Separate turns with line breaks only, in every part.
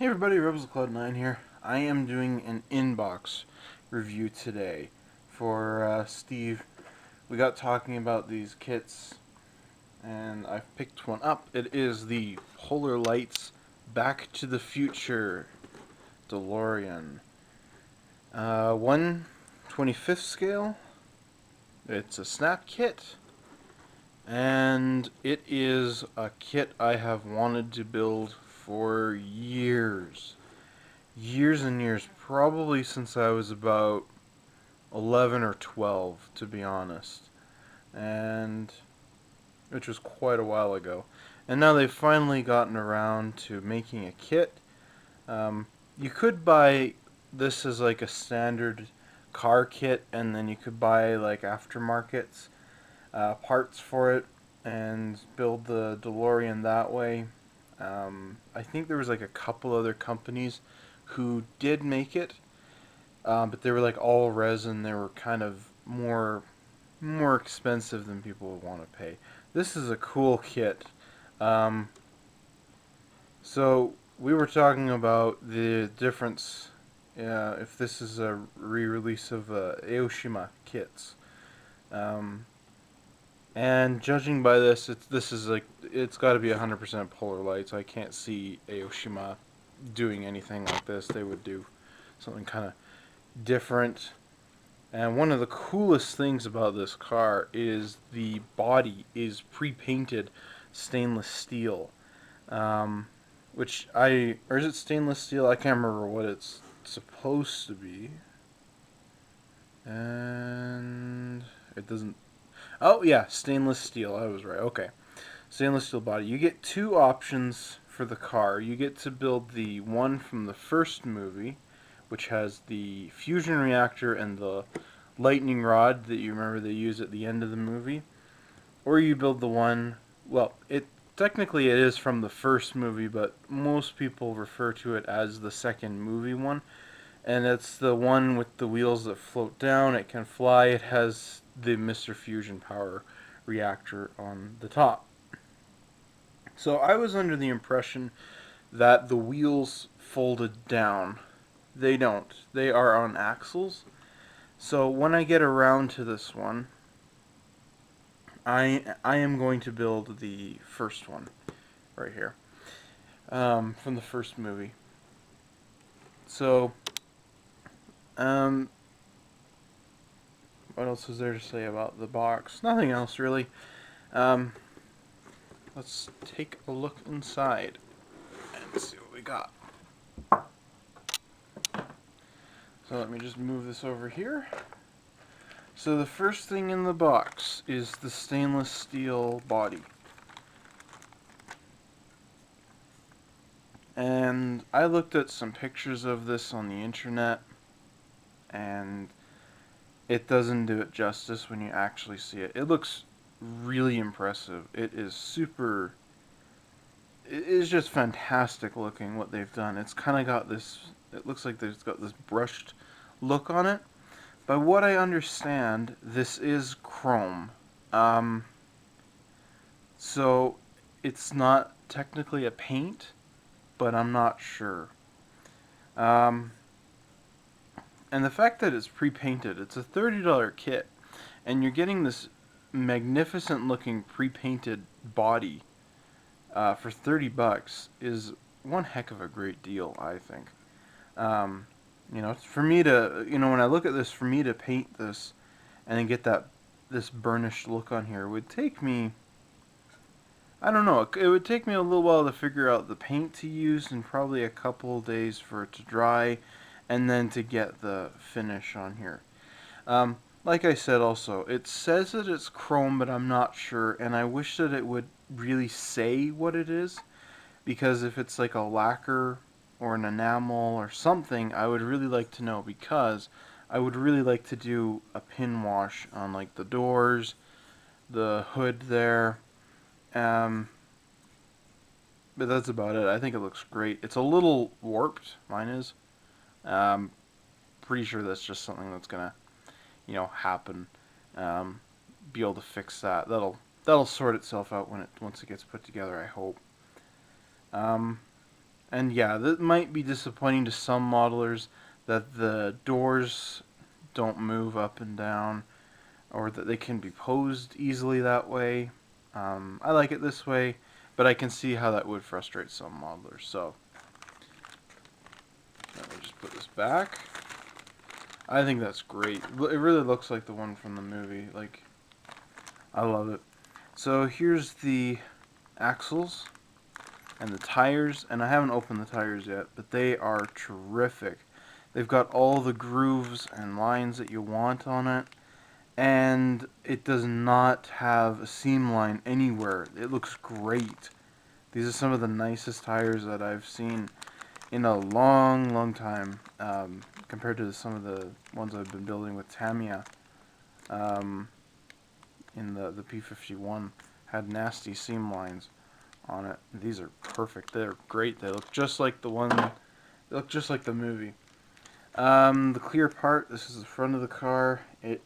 Hey everybody, Rebels of Cloud9 here. I am doing an inbox review today for Steve. We got talking about these kits and I've picked one up. It is the Polar Lights Back to the Future Delorean. 1/25th scale. It's a snap kit. And it is a kit I have wanted to build for years. Years and years, probably since I was about 11 or 12, to be honest, and which was quite a while ago. And now they've finally gotten around to making a kit. You could buy this as like a standard car kit, and then you could buy like aftermarkets parts for it and build the DeLorean that way. I think there was like a couple other companies who did make it, but they were like all resin. They were kind of more expensive than people would want to pay. This is a cool kit. Um, so we were talking about the difference if this is a re-release of Aoshima kits. Um, and judging by this, it's got to be 100% Polar Lights. I can't see Aoshima doing anything like this. They would do something kind of different. And one of the coolest things about this car is the body is pre-painted stainless steel. Um, or is it stainless steel? I can't remember what it's supposed to be. And it doesn't. Oh, yeah, stainless steel. I was right. Okay. Stainless steel body. You get two options for the car. You get to build the one from the first movie, which has the fusion reactor and the lightning rod that you remember they use at the end of the movie. Or you build the one, well, technically it is from the first movie, but most people refer to it as the second movie one. And it's the one with the wheels that float down, it can fly, it has the Mr. Fusion power reactor on the top. So I was under the impression that the wheels folded down. They don't. They are on axles. So when I get around to this one, I am going to build the first one right here from the first movie. So um, what else is there to say about the box? Nothing else really. Um, let's take a look inside and see what we got. So let me just move this over here. So the first thing in the box is the stainless steel body. And I looked at some pictures of this on the internet, and it doesn't do it justice when you actually see it. It looks really impressive. It is just fantastic looking what they've done. It's kind of got this, it looks like there's got this brushed look on it. By what I understand, this is chrome. Um, so it's not technically a paint, but I'm not sure. Um, and the fact that it's pre-painted, it's a $30 kit, and you're getting this magnificent looking pre-painted body for $30 is one heck of a great deal, I think. For me to, when I look at this, for me to paint this and then get this burnished look on here would take me, I don't know, it would take me a little while to figure out the paint to use and probably a couple days for it to dry and then to get the finish on here. Like I said also, it says that it's chrome, but I'm not sure, and I wish that it would really say what it is, because if it's like a lacquer or an enamel or something, I would really like to know, because I would really like to do a pin wash on like the doors, the hood there, but that's about it. I think it looks great. It's a little warped, mine is. Pretty sure that's just something that's gonna, happen. Um, be able to fix that. That'll sort itself out once it gets put together, I hope. Um, And yeah, that might be disappointing to some modelers that the doors don't move up and down, or that they can be posed easily that way. I like it this way, but I can see how that would frustrate some modelers. So let me just put this back. I think that's great. It really looks like the one from the movie. Like, I love it. So here's the axles and the tires, and I haven't opened the tires yet, but they are terrific. They've got all the grooves and lines that you want on it, and it does not have a seam line anywhere. It looks great. These are some of the nicest tires that I've seen in a long, long time, compared to some of the ones I've been building with Tamiya. In the P51 had nasty seam lines on it. These are perfect. They're great. They look just like the one. They look just like the movie. The clear part. This is the front of the car. It's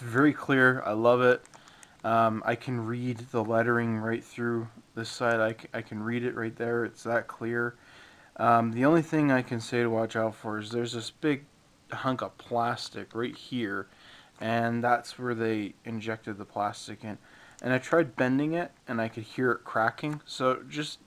very clear. I love it. I can read the lettering right through this side. I can read it right there. It's that clear. The only thing I can say to watch out for is there's this big hunk of plastic right here, and that's where they injected the plastic in. And I tried bending it, and I could hear it cracking. So just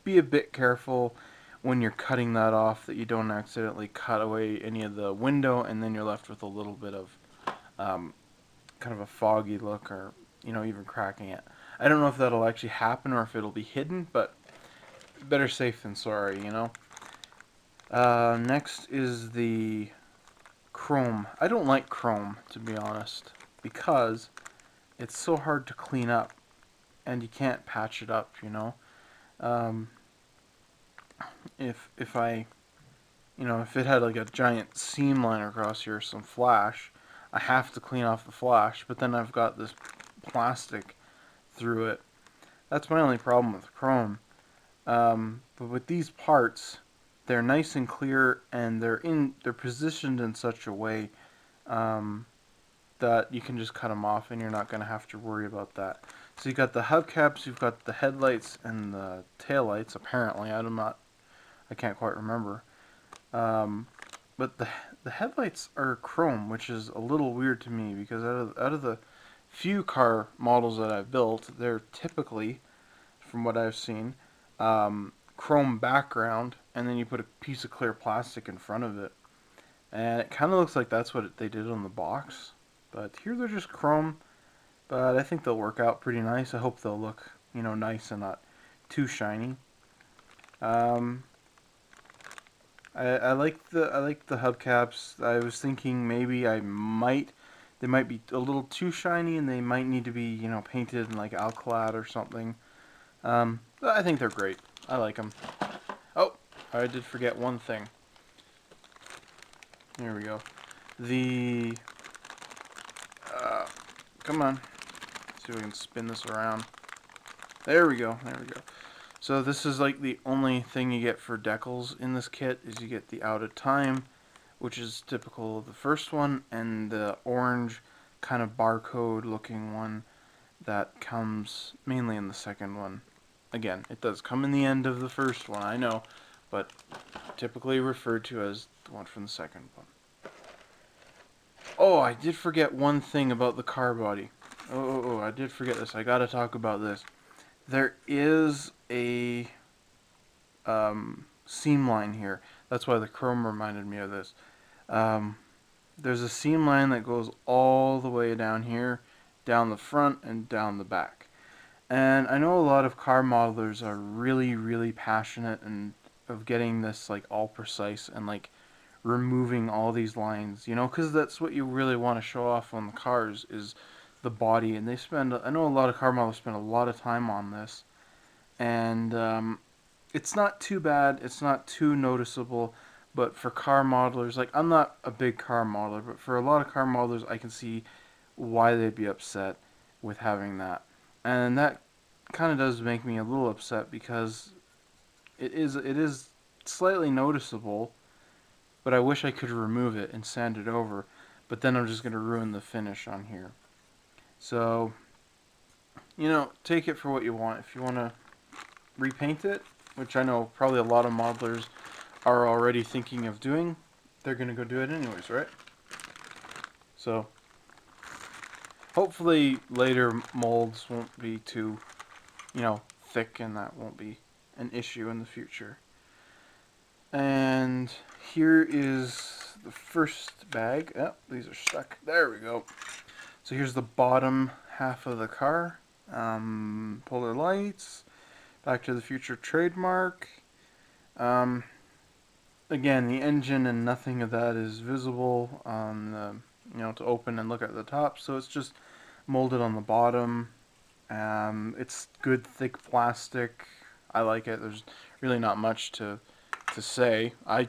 be a bit careful when you're cutting that off, that you don't accidentally cut away any of the window, and then you're left with a little bit of kind of a foggy look, or even cracking it. I don't know if that'll actually happen or if it'll be hidden, but better safe than sorry. Next is the chrome. I don't like chrome, to be honest, because it's so hard to clean up, and you can't patch it up. Um, if I, if it had like a giant seam line across here, some flash, I have to clean off the flash, but then I've got this plastic through it. That's my only problem with chrome. But with these parts, they're nice and clear, and they're positioned in such a way that you can just cut them off, and you're not going to have to worry about that. So you've got the hubcaps, you've got the headlights and the taillights. Apparently, I can't quite remember. But the headlights are chrome, which is a little weird to me, because out of the few car models that I've built, they're typically, from what I've seen, chrome background, and then you put a piece of clear plastic in front of it. And it kind of looks like that's what they did on the box. But here they're just chrome, but I think they'll work out pretty nice. I hope they'll look, nice and not too shiny. I like the hubcaps. I was thinking maybe they might be a little too shiny, and they might need to be painted in like Alclad or something. But I think they're great. I like them. Oh, I did forget one thing. There we go. The come on. Let's see if we can spin this around. There we go. There we go. So this is like the only thing you get for decals in this kit, is you get the out of time, which is typical of the first one, and the orange kind of barcode looking one that comes mainly in the second one. Again, it does come in the end of the first one, I know, but typically referred to as the one from the second one. Oh, I did forget one thing about the car body. I did forget this. I gotta talk about this. There is a seam line here. That's why the chrome reminded me of this. There's a seam line that goes all the way down here, down the front and down the back. And I know a lot of car modelers are really, really passionate and of getting this like all precise and like removing all these lines, because that's what you really want to show off on the cars is the body. And I know a lot of car modelers spend a lot of time on this, and it's not too bad, it's not too noticeable, but for car modelers, like I'm not a big car modeler, but for a lot of car modelers, I can see why they'd be upset with having that. And that kind of does make me a little upset, because it is slightly noticeable, but I wish I could remove it and sand it over, but then I'm just going to ruin the finish on here. So, take it for what you want. If you want to repaint it, which I know probably a lot of modelers are already thinking of doing, they're going to go do it anyways, right? So hopefully later molds won't be too, thick, and that won't be an issue in the future. And here is the first bag. Oh, these are stuck. There we go. So here's the bottom half of the car. Polar lights, Back to the Future trademark. Again, the engine and nothing of that is visible on the, to open and look at the top. So it's just molded on the bottom. It's good thick plastic. I like it. There's really not much to say. I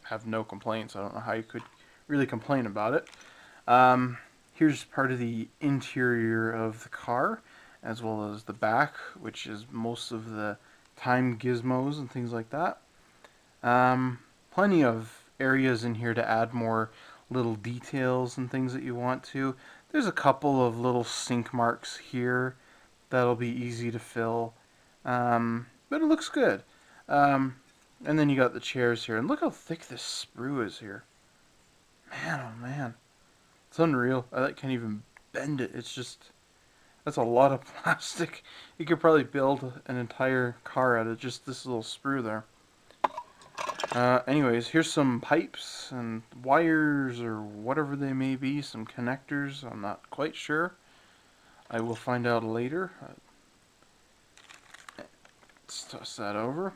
have no complaints. I don't know how you could really complain about it. Here's part of the interior of the car, as well as the back, which is most of the time gizmos and things like that. Plenty of areas in here to add more little details and things that you want to. There's a couple of little sink marks here that'll be easy to fill, but it looks good. And then you got the chairs here, and look how thick this sprue is here. Man, oh man, it's unreal. I can't even bend it. It's just, that's a lot of plastic. You could probably build an entire car out of just this little sprue there. Anyways, here's some pipes and wires or whatever they may be, some connectors. I'm not quite sure. I will find out later. Let's toss that over.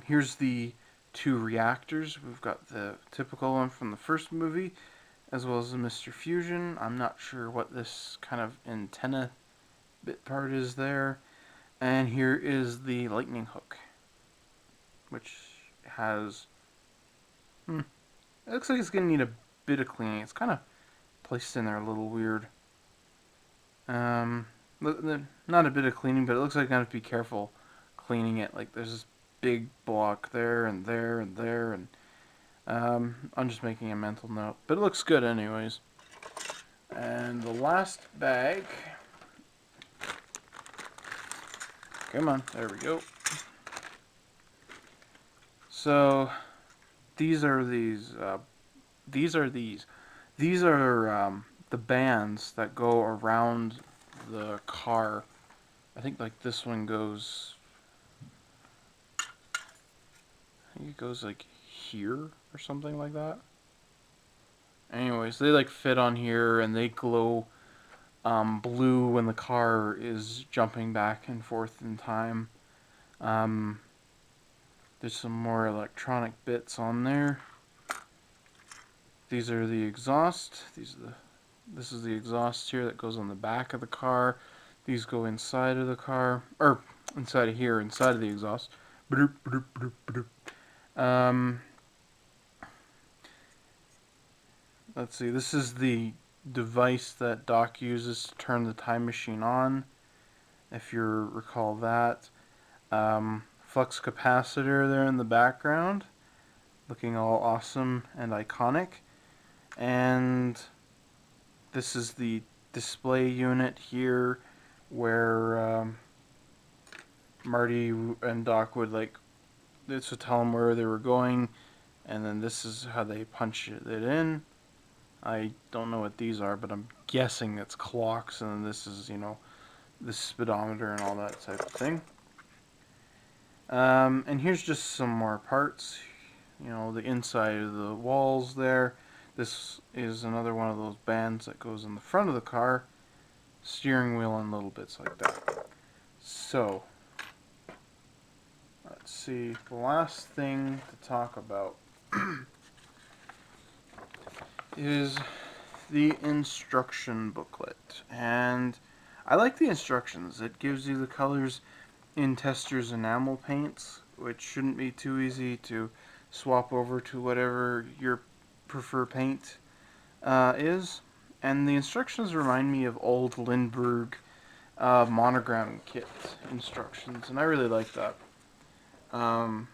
Here's the two reactors. We've got the typical one from the first movie, as well as the Mr. Fusion. I'm not sure what this kind of antenna bit part is there. And here is the lightning hook, which has... it looks like it's going to need a bit of cleaning. It's kind of placed in there a little weird. Not a bit of cleaning, but it looks like I'm going to have to be careful cleaning it. Like, there's this big block there and there and there, and I'm just making a mental note. But it looks good anyways. And the last bag... Come on, there we go. So, these are the bands that go around the car. I think like this one goes... I think it goes like here or something like that. Anyways, they like fit on here, and they glow blue when the car is jumping back and forth in time. There's some more electronic bits on there. These are the exhaust. This is the exhaust here that goes on the back of the car. These go inside of the car, or inside of here, inside of the exhaust. Let's see, this is the device that Doc uses to turn the time machine on, if you recall that. Flux capacitor there in the background, looking all awesome and iconic. And this is the display unit here, where Marty and Doc would this would tell them where they were going, and then this is how they punch it in. I don't know what these are, but I'm guessing it's clocks, and then this is, the speedometer and all that type of thing. And here's just some more parts. The inside of the walls there. This is another one of those bands that goes in the front of the car. Steering wheel and little bits like that. So, let's see. The last thing to talk about is the instruction booklet. And I like the instructions. It gives you the colors in Tester's enamel paints, which shouldn't be too easy to swap over to whatever your preferred paint is. And the instructions remind me of old Lindbergh monogram kit instructions, and I really like that. Kind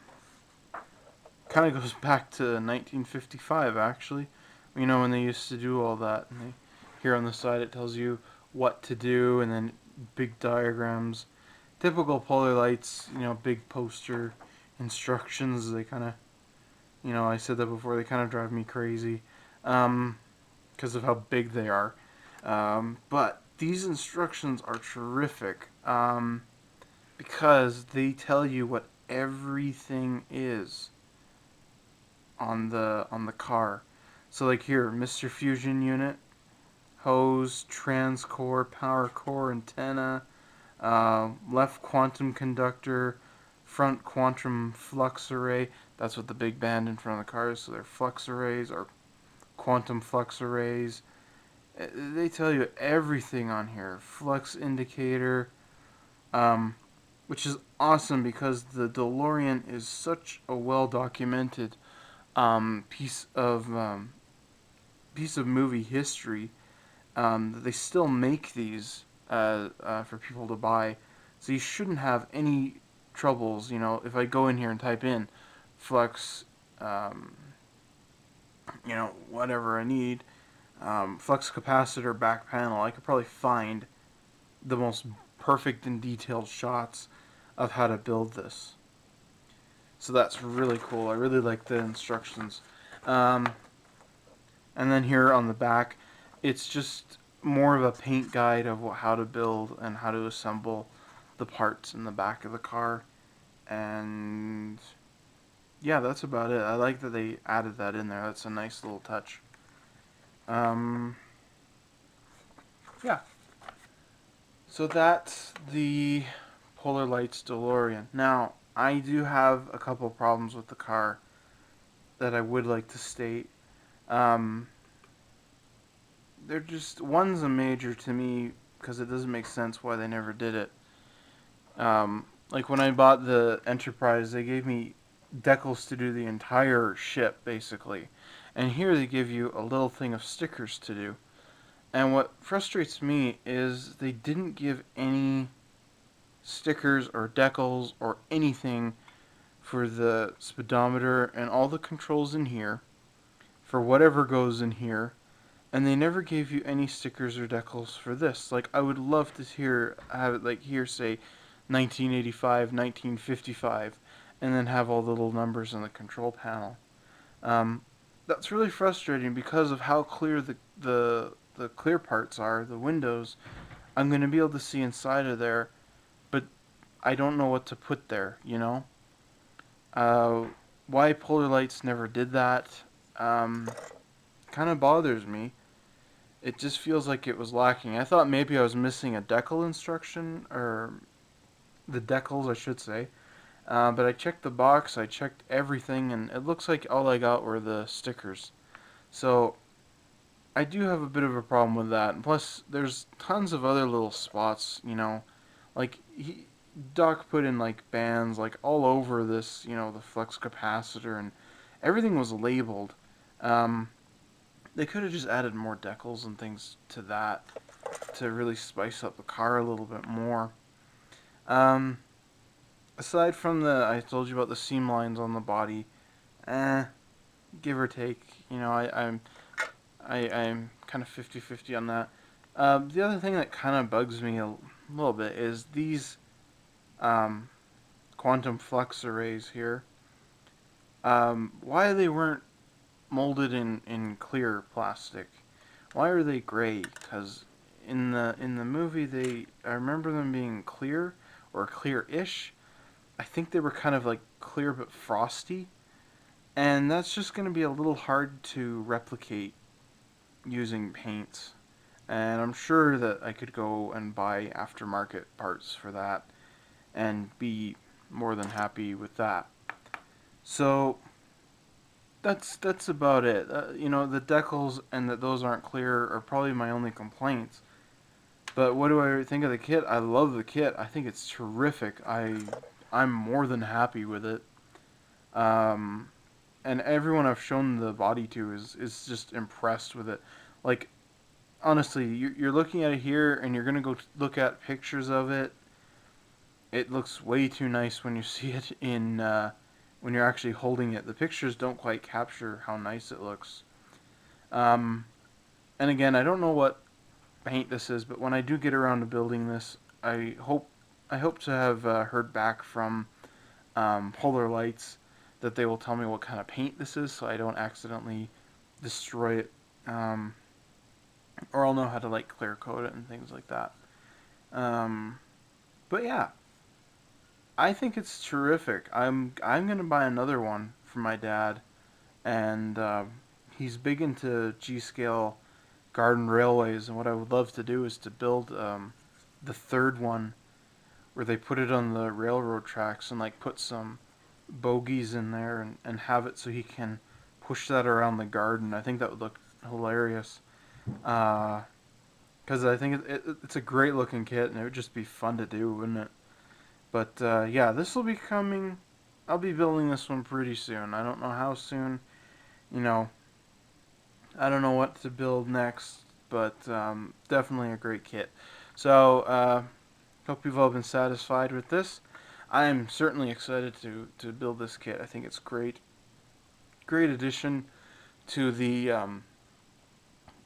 of goes back to 1955, actually. When they used to do all that. And here on the side it tells you what to do, and then big diagrams. typical Polar Lights, big poster instructions. They kind of, I said that before. They kind of drive me crazy, because of how big they are. But these instructions are terrific, because they tell you what everything is on the car. So like here, Mr. Fusion unit, hose, transcore, power core, antenna, left quantum conductor, front quantum flux array. That's what the big band in front of the car is. So they're flux arrays or quantum flux arrays. They tell you everything on here. Flux indicator, which is awesome because the DeLorean is such a well documented piece of movie history, that they still make these for people to buy. So you shouldn't have any troubles. If I go in here and type in flux, whatever I need, flux capacitor back panel, I could probably find the most perfect and detailed shots of how to build this. So that's really cool. I really like the instructions. Um, and then here on the back, it's just more of a paint guide of how to build and how to assemble the parts in the back of the car. And yeah, that's about it. I like that they added that in there. That's a nice little touch. Um, yeah. So that's the Polar Lights DeLorean. Now, I do have a couple problems with the car that I would like to state. Um, they're just, one's a major to me because it doesn't make sense why they never did it. Like when I bought the Enterprise, they gave me decals to do the entire ship, basically. And here they give you a little thing of stickers to do. And what frustrates me is they didn't give any stickers or decals or anything for the speedometer and all the controls in here, for whatever goes in here, and they never gave you any stickers or decals for this. Like, I would love to have it like here say 1985, 1955, and then have all the little numbers on the control panel. Um, that's really frustrating because of how clear the clear parts are, the windows. I'm going to be able to see inside of there, but I don't know what to put there. Uh, why Polar Lights never did that kind of bothers me. It just feels like it was lacking. I thought maybe I was missing a decal instruction, or the decals, I should say. But I checked the box, I checked everything, and it looks like all I got were the stickers. So I do have a bit of a problem with that. And plus, there's tons of other little spots. Like Doc put in like bands like all over this, the flux capacitor, and everything was labeled. Um, they could have just added more decals and things to that to really spice up the car a little bit more. Um, Aside from I told you about the seam lines on the body, eh, give or take. I'm kind of 50-50 on that. The other thing that kind of bugs me a little bit is these um, quantum flux arrays here. Why they weren't molded in clear plastic? Why are they gray? Because in the movie, I remember them being clear or clear-ish. I think they were kind of like clear but frosty, and that's just going to be a little hard to replicate using paints. And I'm sure that I could go and buy aftermarket parts for that and be more than happy with that. So that's about it. The decals and that those aren't clear are probably my only complaints. But what do I think of the kit? I love the kit. I think it's terrific. I'm more than happy with it. Um, and everyone I've shown the body to is just impressed with it. Like, honestly, you're looking at it here, and you're gonna go look at pictures of it. It looks way too nice when you see it when you're actually holding it. The pictures don't quite capture how nice it looks. Um, and again, I don't know what paint this is, but when I do get around to building this, I hope I hope to have heard back from Polar Lights that they will tell me what kind of paint this is, so I don't accidentally destroy it, um, or I'll know how to like clear coat it and things like that. Um, but yeah, I think it's terrific. I'm gonna buy another one for my dad, and he's big into G scale garden railways. And what I would love to do is to build the third one where they put it on the railroad tracks and like put some bogies in there and have it so he can push that around the garden. I think that would look hilarious. Because I think it's a great looking kit and it would just be fun to do, wouldn't it? But yeah, this will be coming. I'll be building this one pretty soon. I don't know how soon. You know, I don't know what to build next, but definitely a great kit. So, hope you've all been satisfied with this. I'm certainly excited to build this kit. I think it's great. Great addition to the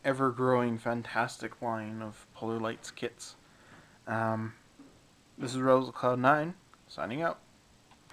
ever growing fantastic line of Polar Lights kits. Um, this is Rose Cloud 9, signing out.